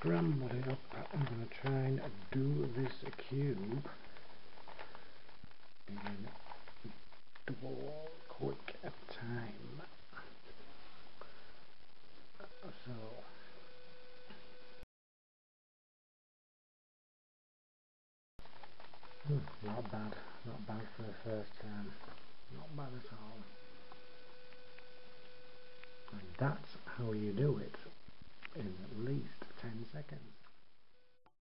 scramble it up. I'm going to try and do this cube in double quick time. So not bad for the first time, not bad at all. And that's how you do it in at least 10 seconds.